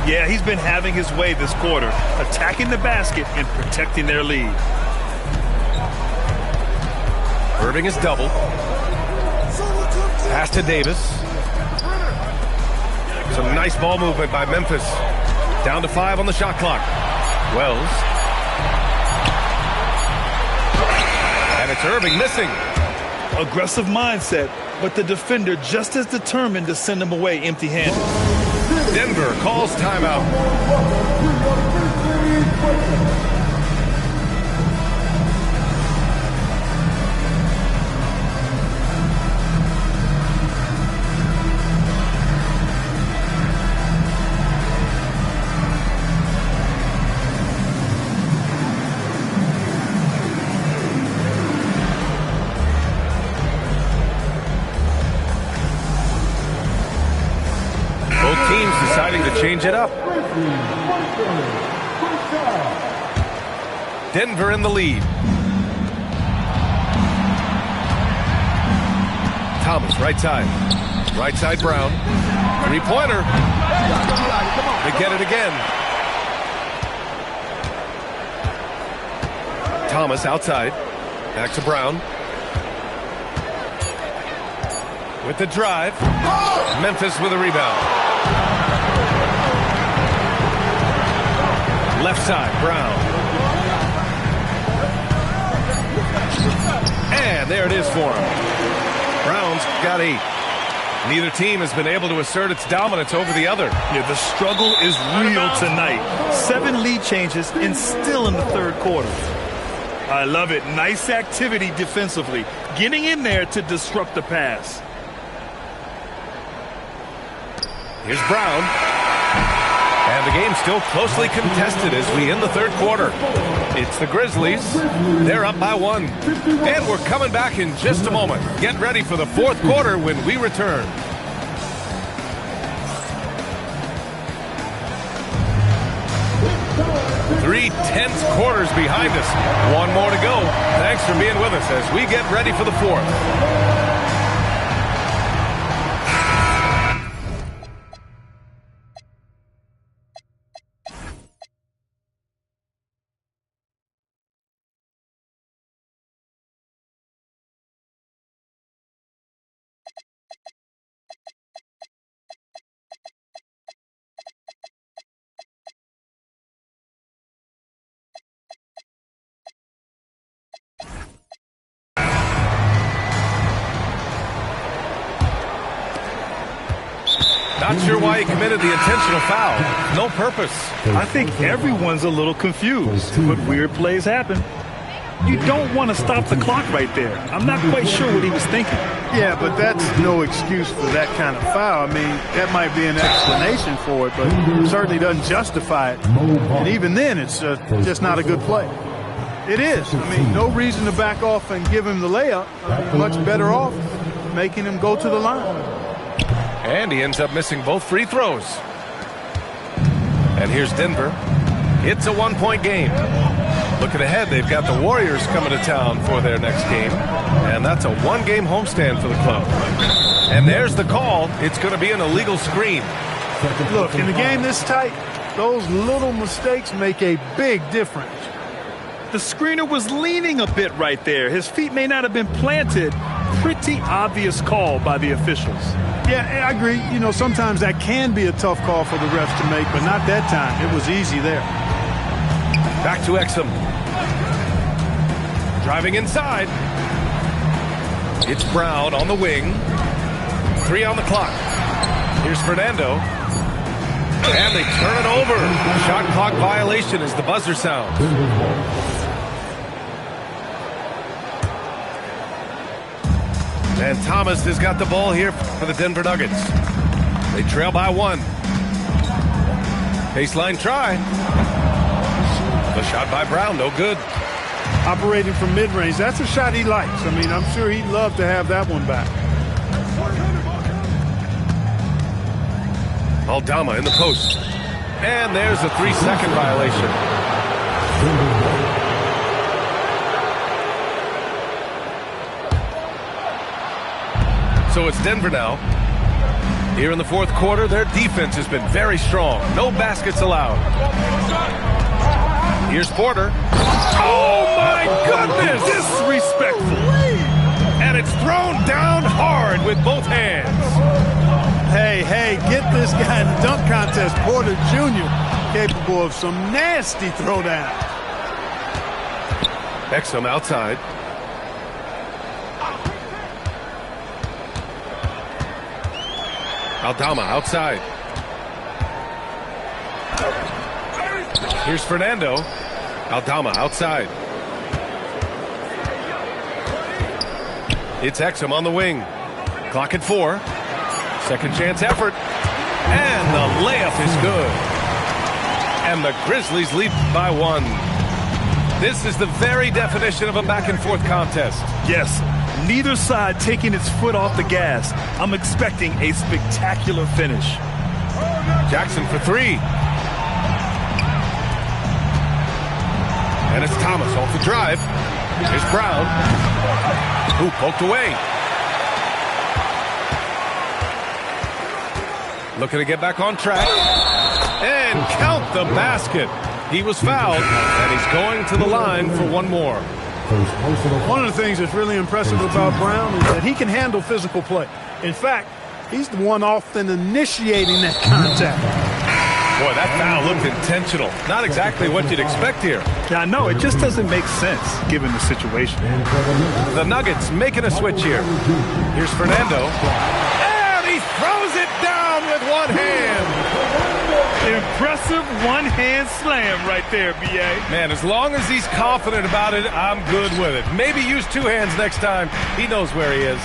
Yeah, he's been having his way this quarter, attacking the basket and protecting their lead. Irving is doubled. Pass to Davis. Some nice ball movement by Memphis. Down to 5 on the shot clock. Wells. And it's Irving missing. Aggressive mindset, but the defender just as determined to send him away empty-handed. Denver calls timeout. Both teams deciding to change it up. Denver in the lead. Thomas, right side. Right side, Brown. Three-pointer. might get it again. Thomas outside. Back to Brown. With the drive. Memphis with a rebound. Left side, Brown. And there it is for him. Brown's got 8. Neither team has been able to assert its dominance over the other. Yeah, the struggle is real tonight. 7 lead changes and still in the third quarter. I love it. Nice activity defensively. Getting in there to disrupt the pass. Here's Brown. And the game's still closely contested as we end the third quarter. It's the Grizzlies. They're up by 1. And we're coming back in just a moment. Get ready for the fourth quarter when we return. Three tense quarters behind us. 1 more to go. Thanks for being with us as we get ready for the fourth. Not sure why he committed the intentional foul. No purpose. I think everyone's a little confused, but weird plays happen. You don't want to stop the clock right there. I'm not quite sure what he was thinking. Yeah, but that's no excuse for that kind of foul. I mean, that might be an explanation for it, but it certainly doesn't justify it. And even then, it's just not a good play. It is. I mean, no reason to back off and give him the layup. Much better off making him go to the line. And he ends up missing both free throws. And here's Denver. It's a 1-point game. Looking ahead, they've got the Warriors coming to town for their next game. And that's a 1-game homestand for the club. And there's the call. It's going to be an illegal screen. Look, in a game this tight, those little mistakes make a big difference. The screener was leaning a bit right there. His feet may not have been planted. Pretty obvious call by the officials. Yeah, I agree. You know, sometimes that can be a tough call for the refs to make, but not that time. It was easy there. Back to Exum. Driving inside. It's Brown on the wing. 3 on the clock. Here's Fernando. And they turn it over. Shot clock violation as the buzzer sounds. And Thomas has got the ball here for the Denver Nuggets. They trail by 1. Baseline try. The shot by Brown, no good. Operating from mid-range, that's a shot he likes. I mean, I'm sure he'd love to have that one back. Aldama in the post. And there's a 3-second violation. So it's Denver now. Here in the fourth quarter, their defense has been very strong. No baskets allowed. Here's Porter. Oh, my goodness! Disrespectful. And it's thrown down hard with both hands. Hey, get this guy in the dunk contest. Porter Jr. capable of some nasty throwdown. Exum outside. Aldama outside. Here's Fernando. Aldama outside. It's Exum on the wing. Clock at 4. Second chance effort. And the layup is good. And the Grizzlies lead by 1. This is the very definition of a back-and-forth contest. Yes, neither side taking its foot off the gas. I'm expecting a spectacular finish. Jackson for 3. And it's Thomas off the drive. Here's Brown, who poked away. Looking to get back on track. And And count the basket. He was fouled, and he's going to the line for one more. One of the things that's really impressive about Brown is that he can handle physical play. In fact, he's the one often initiating that contact. Boy, that foul looked intentional. Not exactly what you'd expect here. Yeah, no, it just doesn't make sense given the situation. The Nuggets making a switch here. Here's Fernando. And he throws it down with one hand. Impressive one-hand slam right there, B.A. Man, as long as he's confident about it, I'm good with it. Maybe use two hands next time. He knows where he is.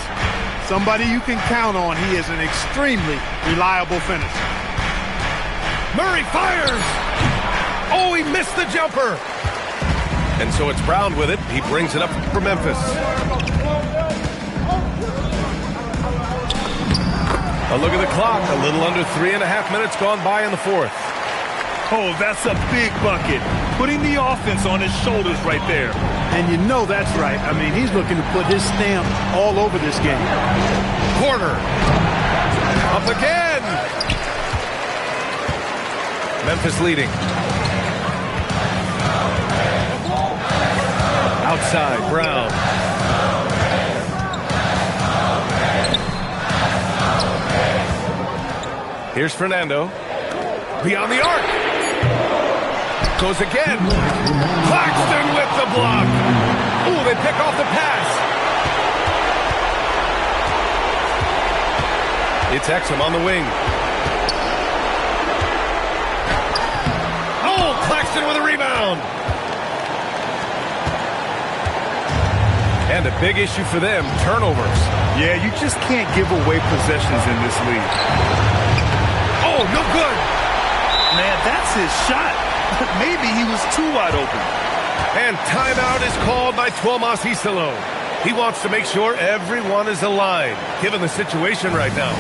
Somebody you can count on. He is an extremely reliable finisher. Murray fires. Oh, he missed the jumper. And so it's Brown with it. He brings it up for Memphis. A look at the clock. A little under 3.5 minutes gone by in the fourth. Oh, that's a big bucket. Putting the offense on his shoulders right there. And you know that's right. I mean, he's looking to put his stamp all over this game. Porter. Up again. Memphis leading. Outside, Brown. Here's Fernando. Beyond the arc. Goes again. Claxton with the block. Ooh, they pick off the pass. It's Exum on the wing. Oh, Claxton with a rebound. And a big issue for them, turnovers. Yeah, you just can't give away possessions in this league. Oh, no good. Man, that's his shot. Maybe he was too wide open. And timeout is called by Tuomas Isalo. He wants to make sure everyone is aligned, given the situation right now.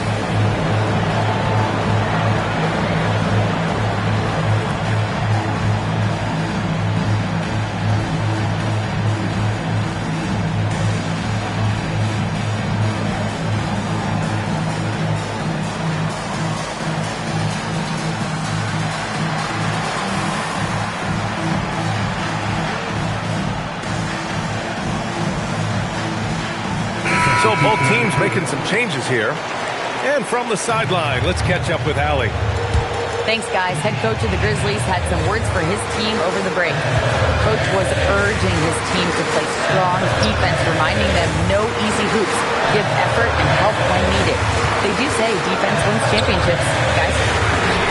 So both teams making some changes here. And from the sideline, let's catch up with Allie. Thanks, guys. Head coach of the Grizzlies had some words for his team over the break. Coach was urging his team to play strong defense, reminding them no easy hoops, give effort and help when needed. They do say defense wins championships, guys.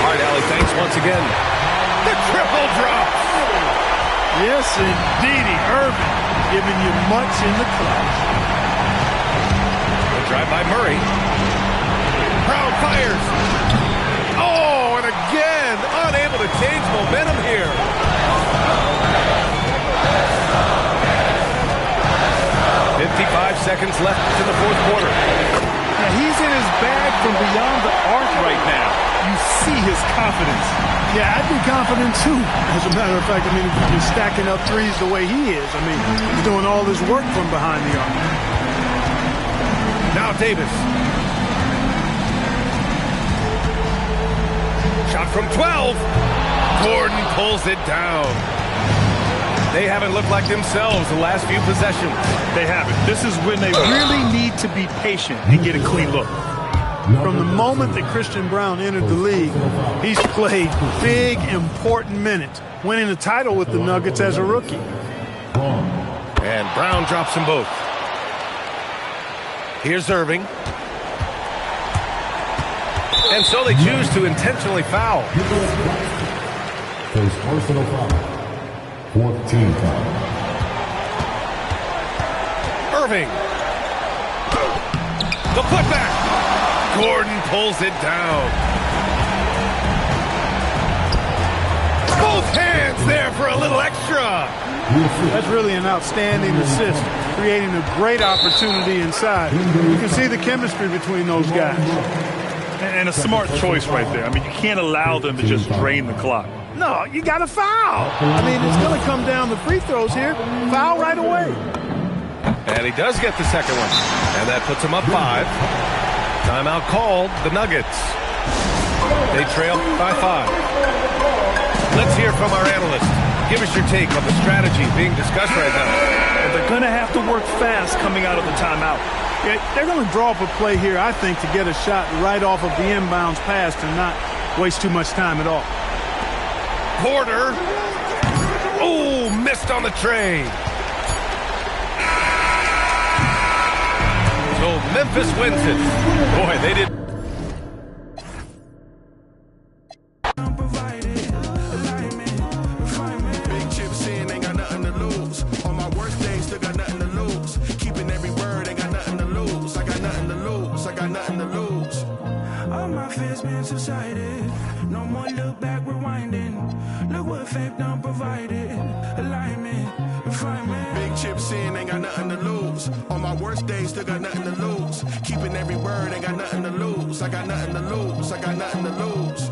All right, Allie, thanks once again. The triple drop. Yes, indeedy. Irving giving you much in the clutch. Drive by Murray. Brown fires. Oh, and again, unable to change momentum here. Seconds left in the fourth quarter. Now he's in his bag from beyond the arc right now. You see his confidence. Yeah, I'd be confident too. As a matter of fact, I mean, if he's stacking up threes the way he is, I mean, he's doing all his work from behind the arc. Now Davis. Shot from 12. Gordon pulls it down. They haven't looked like themselves the last few possessions. They haven't. This is when they really need to be patient and get a clean look. From the moment that Christian Brown entered the league, he's played big, important minutes, winning the title with the Nuggets as a rookie. And Brown drops them both. Here's Irving. And so they choose to intentionally foul. First personal foul. 14 foul. Irving. The putback. Gordon pulls it down. Both hands there for a little extra. That's really an outstanding assist, creating a great opportunity inside. You can see the chemistry between those guys. And a smart choice right there. I mean, you can't allow them to just drain the clock. No, you got to foul. I mean, it's going to come down to free throws here. Foul right away. And he does get the second one. And that puts him up 5. Timeout called, the Nuggets. They trail by 5. Let's hear from our analyst. Give us your take on the strategy being discussed right now. Well, they're going to have to work fast coming out of the timeout. Yeah, they're going to draw up a play here, I think, to get a shot right off of the inbounds pass and not waste too much time at all. Porter. Oh, missed on the train. So Memphis wins it. Boy, they did. Big chips in, ain't got nothing to lose. On my worst days, still got nothing to lose. Keeping every word, ain't got nothing to lose. I got nothing to lose. I got nothing to lose. All my fears been subsided. No more look back, rewinding. Look what faith done provided. Alignment, refinement. Big chips in, ain't got nothing to lose. On my worst days, still got nothing to lose. Keeping every word, ain't got nothing to lose. I got nothing to lose. I got nothing to lose.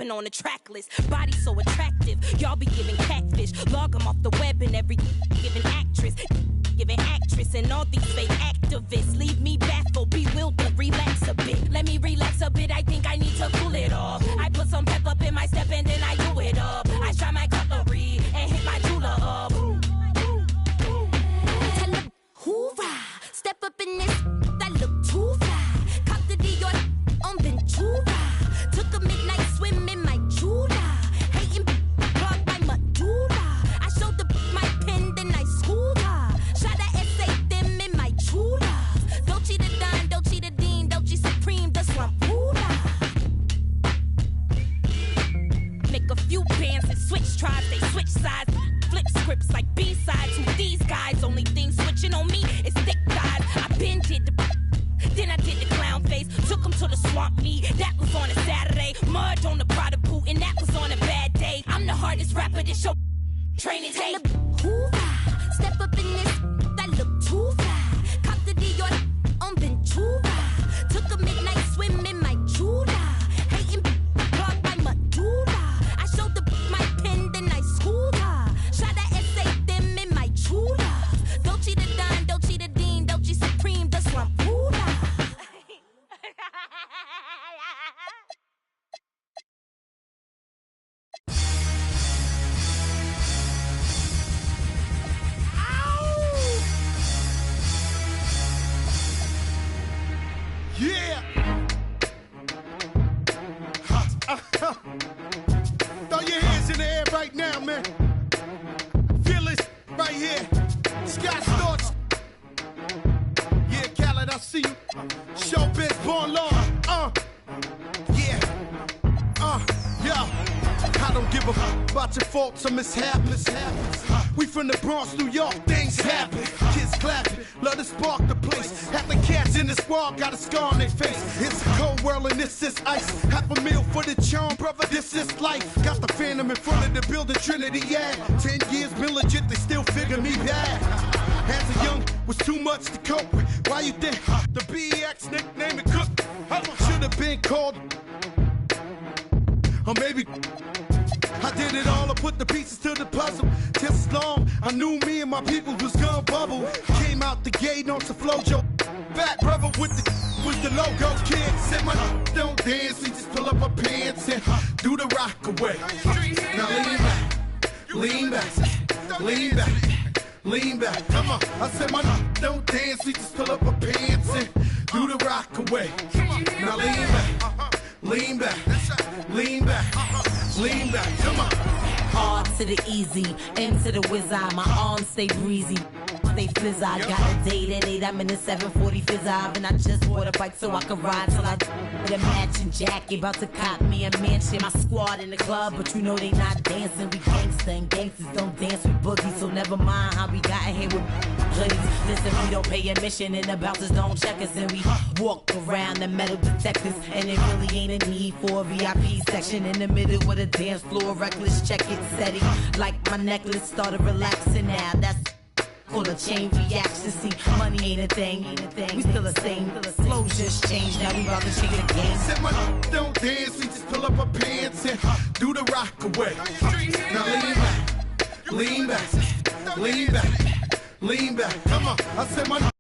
On the track list, body so attractive. Y'all be giving catfish, log them off the web and every giving actress, and all these fake activists leave me baffled, bewildered. Relax a bit, let me relax a bit. I think I need to cool it off. I put some pep up in my step and then I do it up. I try my cutlery and hit my jeweler up. Tell them, hoorah, step up in this. That look too fly. Cop the Dior on Ventura. Took a midnight swim in my Jula. Hating clogged my medulla. I showed the my pen, then I schooled her. Shot a essay them in my Chula. Dolce the Don, Dolce the Dean, Dolce Supreme, the Swampula. Make a few bands and switch tribes, they switch sides. Flip scripts like B-sides. Who these guys? Only thing switching on me is thick thighs. I been did the then I did the clown face, took him to the swamp meet. That was on a Saturday. Mud on the Prada boot, and that was on a bad day. I'm the hardest rapper this show training tape. Hoorah, step up in this, that look too fly. Cop the Dior on Ventura. Took a midnight swim in my Jula. Hating clogged my medulla. I showed the my pen, then I schooled her. Shot a essay them in my Chula. Dolce the Don, Dolce the Dean, Dolce Supreme, the Swampula. Yeah! Throw your hands in the air right now, man. Feel it right here. Scott Storch. Yeah, Khaled, I see you. Showbiz, born law. Yeah. Yeah. I don't give a fuck about your faults or mishaps. We from the Bronx, New York, things happen. Kids clapping, love to spark the place. Half the cats in the squad got a scar on their face. It's a cold world and this is ice. $500,000 for the charm, brother, this is life. Got the Phantom in front of the building, Trinity, yeah. 10 years been legit, they still figure me bad. As a young, was too much to cope with. Why you think the BX nickname it Cook? Should have been called, or maybe I did it all, I put the pieces to the puzzle. Just as long, I knew me and my people was gonna bubble. Came out the gate on some flojo. Fat brother with the logo kid. Said my don't dance, we just pull up our pants and do the rock away. Now lean back, lean back, lean back. Come on, I said my don't dance, we just pull up our pants and do the rock away. Now lean back, lean back, lean back. Lean back, come on. R to the easy, M to the wizard. My arms stay breezy. They fizz, I got a date at 8, I'm in the 740 fizz-eye, and I just bought a bike so I can ride till I with a matching jacket, about to cop me a mansion. My squad in the club, but you know they not dancing. We gangsta and gangsters don't dance with boogies, so never mind how we got here with hoodies. Listen, we don't pay admission and the bouncers don't check us, and we walk around the metal detectors, and it really ain't a need for a VIP section in the middle with a dance floor. Reckless, check it, steady, like my necklace started relaxing now. That's full of chain reaction. See, money ain't a thing. We still the same. Flows just changed. Now we about to change the game. Said my don't dance, we just pull up our pants and do the rock away. Now lean back, lean back, lean back, lean back. Come on, I said my